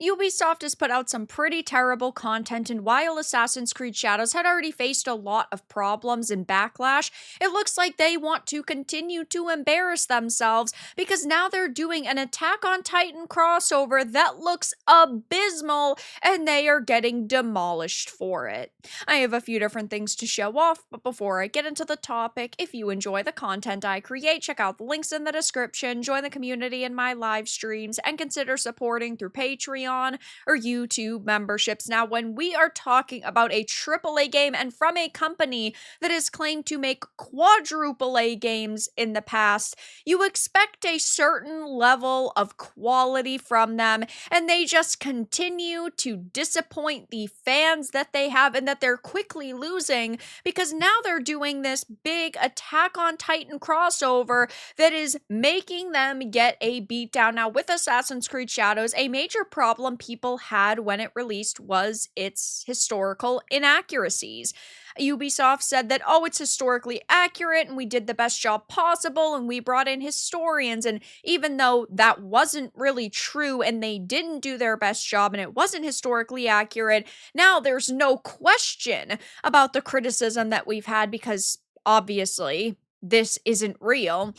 Ubisoft has put out some pretty terrible content, and while Assassin's Creed Shadows had already faced a lot of problems and backlash, it looks like they want to continue to embarrass themselves because now they're doing an Attack on Titan crossover that looks abysmal, and they are getting demolished for it. I have a few different things to show off, but before I get into the topic, if you enjoy the content I create, check out the links in the description, join the community in my live streams, and consider supporting through Patreon or YouTube memberships. Now, when we are talking about a AAA game and from a company that has claimed to make quadruple A games in the past, you expect a certain level of quality from them, and they just continue to disappoint the fans that they have and that they're quickly losing because now they're doing this big Attack on Titan crossover that is making them get a beatdown. Now, with Assassin's Creed Shadows, a major problem people had when it released was its historical inaccuracies. Ubisoft said that, oh, it's historically accurate and we did the best job possible and we brought in historians. And even though that wasn't really true and they didn't do their best job and it wasn't historically accurate, now there's no question about the criticism that we've had because obviously this isn't real,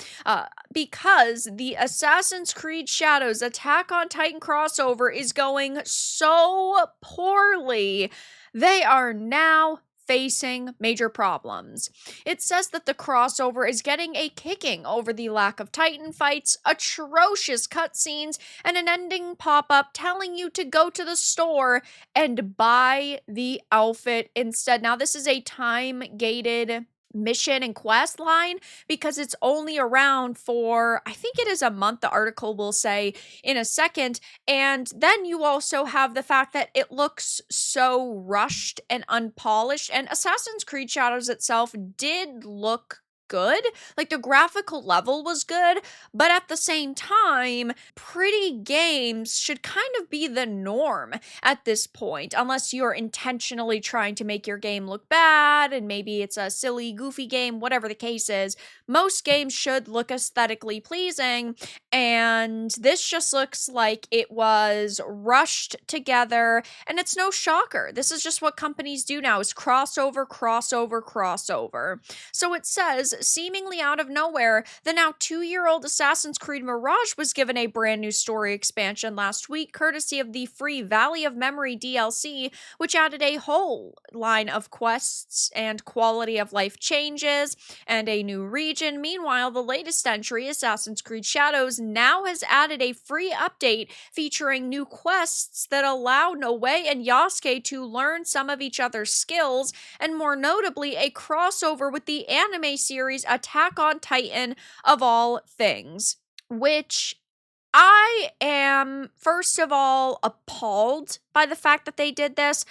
because the Assassin's Creed Shadows Attack on Titan crossover is going so poorly. They are now facing major problems. It says that the crossover is getting a kicking over the lack of Titan fights, atrocious cutscenes, and an ending pop-up telling you to go to the store and buy the outfit instead. Now, this is a time-gated mission and quest line because it's only around for, I think it is a month, the article will say in a second. And then you also have the fact that it looks so rushed and unpolished, and Assassin's Creed Shadows itself did look good. Like, the graphical level was good, but at the same time, pretty games should kind of be the norm at this point, unless you're intentionally trying to make your game look bad and maybe it's a silly, goofy game, whatever the case is. Most games should look aesthetically pleasing, and this just looks like it was rushed together, and it's no shocker. This is just what companies do now, is crossover, crossover, crossover. So it says, seemingly out of nowhere, the now 2-year-old Assassin's Creed Mirage was given a brand new story expansion last week, courtesy of the free Valley of Memory DLC, which added a whole line of quests and quality of life changes and a new region. Meanwhile, the latest entry, Assassin's Creed Shadows, now has added a free update featuring new quests that allow Noe and Yasuke to learn some of each other's skills, and more notably, a crossover with the anime series Attack on Titan of all things, which I am, first of all, appalled by the fact that they did this.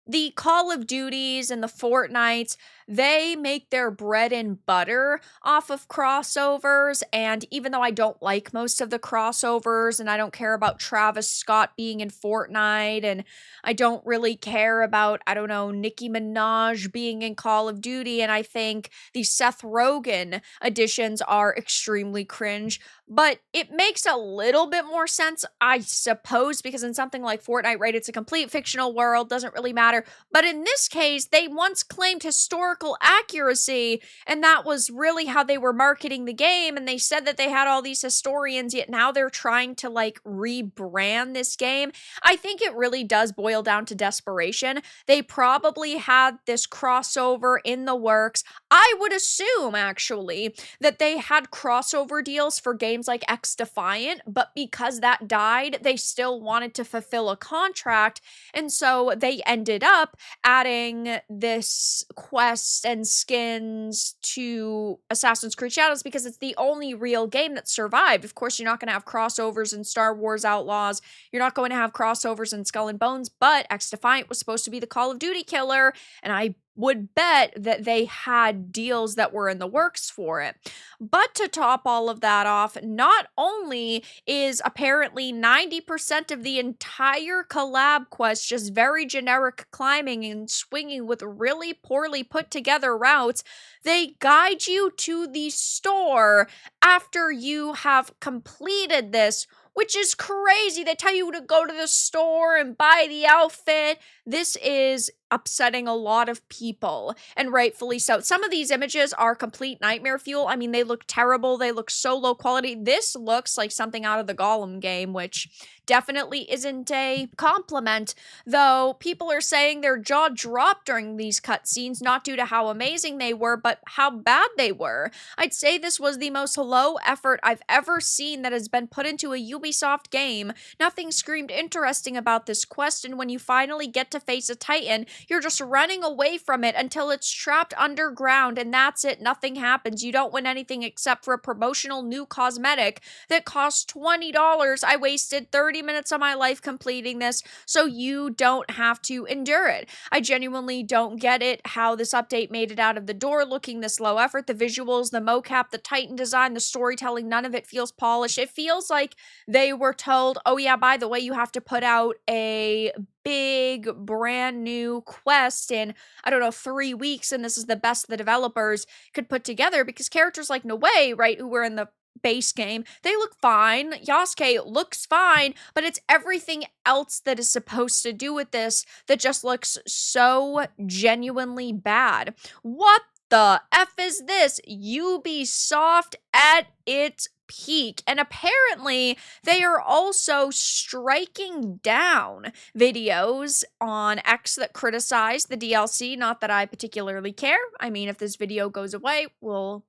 The Call of Duties and the Fortnites, they make their bread and butter off of crossovers, and even though I don't like most of the crossovers, and I don't care about Travis Scott being in Fortnite, and I don't really care about, I don't know, Nicki Minaj being in Call of Duty, and I think the Seth Rogen editions are extremely cringe, but it makes a little bit more sense, I suppose, because in something like Fortnite, right, it's a complete fictional world, doesn't really matter. But in this case, they once claimed historical accuracy, and that was really how they were marketing the game, and they said that they had all these historians, yet now they're trying to, like, rebrand this game. I think it really does boil down to desperation. They probably had this crossover in the works. I would assume, actually, that they had crossover deals for games like X Defiant, but because that died, they still wanted to fulfill a contract, and so they ended up adding this quest and skins to Assassin's Creed Shadows because it's the only real game that survived. Of course, you're not going to have crossovers in Star Wars Outlaws. You're not going to have crossovers in Skull and Bones, but X Defiant was supposed to be the Call of Duty killer, and I would bet that they had deals that were in the works for it. But to top all of that off, not only is apparently 90% of the entire collab quest just very generic climbing and swinging with really poorly put together routes, they guide you to the store after you have completed this which is crazy. They tell you to go to the store and buy the outfit. This is upsetting a lot of people, and rightfully so. Some of these images are complete nightmare fuel. I mean, they look terrible. They look so low quality. This looks like something out of the Gollum game, which definitely isn't a compliment, though people are saying their jaw dropped during these cutscenes, not due to how amazing they were, but how bad they were. I'd say this was the most low effort I've ever seen that has been put into a Ubisoft game. Nothing screamed interesting about this quest, and when you finally get to face a Titan, you're just running away from it until it's trapped underground, and that's it. Nothing happens. You don't win anything except for a promotional new cosmetic that costs $20. I wasted 30 minutes of my life completing this, so you don't have to endure it. I genuinely don't get it, how this update made it out of the door looking this low effort. The visuals, the mocap, the Titan design, the storytelling, none of it feels polished. It feels like they were told, oh yeah, by the way, you have to put out a big brand new quest in, I don't know, 3 weeks, and this is the best the developers could put together, because characters like Noe, right, who were in the base game, they look fine. Yasuke looks fine, but it's everything else that is supposed to do with this that just looks so genuinely bad. What the F is this? Ubisoft at its peak. And apparently they are also striking down videos on X that criticize the DLC. Not that I particularly care. I mean, if this video goes away, we'll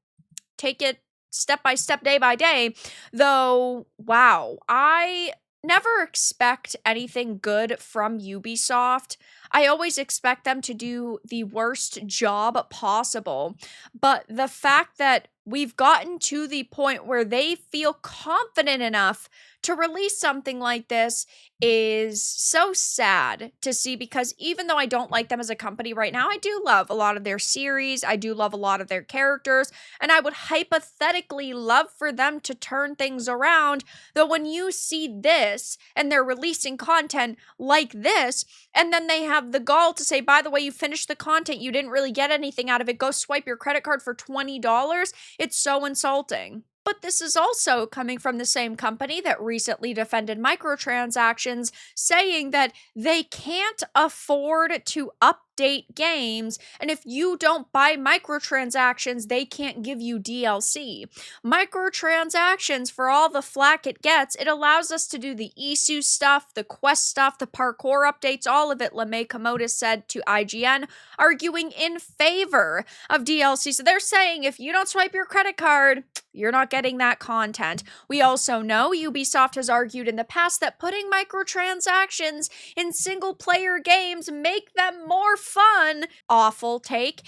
take it step by step, day by day. Though, wow, I never expect anything good from Ubisoft. I always expect them to do the worst job possible. But the fact that we've gotten to the point where they feel confident enough to release something like this is so sad to see, because even though I don't like them as a company right now, I do love a lot of their series. I do love a lot of their characters, and I would hypothetically love for them to turn things around. Though when you see this and they're releasing content like this, and then they have the gall to say, by the way, you finished the content, you didn't really get anything out of it, go swipe your credit card for $20, it's so insulting. But this is also coming from the same company that recently defended microtransactions, saying that they can't afford to update games, and if you don't buy microtransactions, they can't give you DLC. Microtransactions, for all the flack it gets, it allows us to do the Isu stuff, the quest stuff, the parkour updates, all of it, LeMay Komoda said to IGN, arguing in favor of DLC. So they're saying if you don't swipe your credit card, you're not getting that content. We also know Ubisoft has argued in the past that putting microtransactions in single-player games make them more fun. Awful take.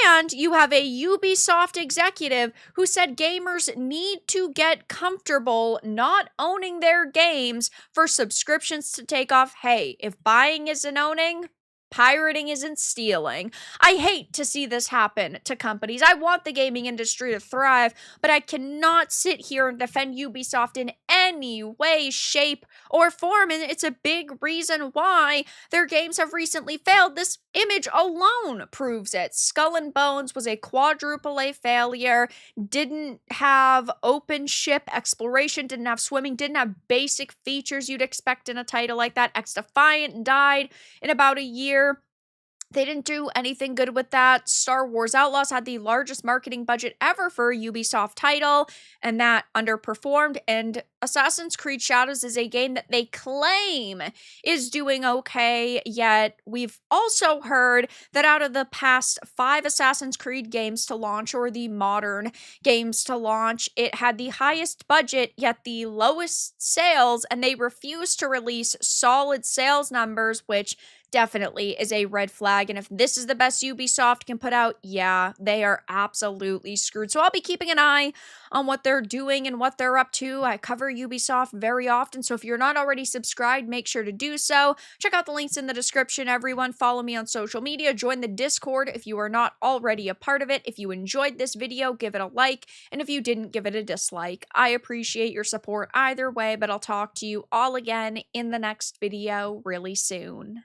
And you have a Ubisoft executive who said gamers need to get comfortable not owning their games for subscriptions to take off. Hey, if buying isn't owning, pirating isn't stealing. I hate to see this happen to companies. I want the gaming industry to thrive, but I cannot sit here and defend Ubisoft in any way, shape, or form, and it's a big reason why their games have recently failed. This image alone proves it. Skull and Bones was a quadruple A failure, didn't have open ship exploration, didn't have swimming, didn't have basic features you'd expect in a title like that. X-Defiant died in about a year. They didn't do anything good with that. Star Wars Outlaws had the largest marketing budget ever for a Ubisoft title, and that underperformed. And Assassin's Creed Shadows is a game that they claim is doing okay, yet we've also heard that out of the past 5 Assassin's Creed games to launch, or the modern games to launch, it had the highest budget, yet the lowest sales, and they refuse to release solid sales numbers, which definitely is a red flag. And if this is the best Ubisoft can put out, yeah, they are absolutely screwed. So I'll be keeping an eye on what they're doing and what they're up to. I cover Ubisoft very often, so if you're not already subscribed, make sure to do so. Check out the links in the description, everyone. Follow me on social media. Join the Discord if you are not already a part of it. If you enjoyed this video, give it a like, and if you didn't, give it a dislike. I appreciate your support either way, but I'll talk to you all again in the next video really soon.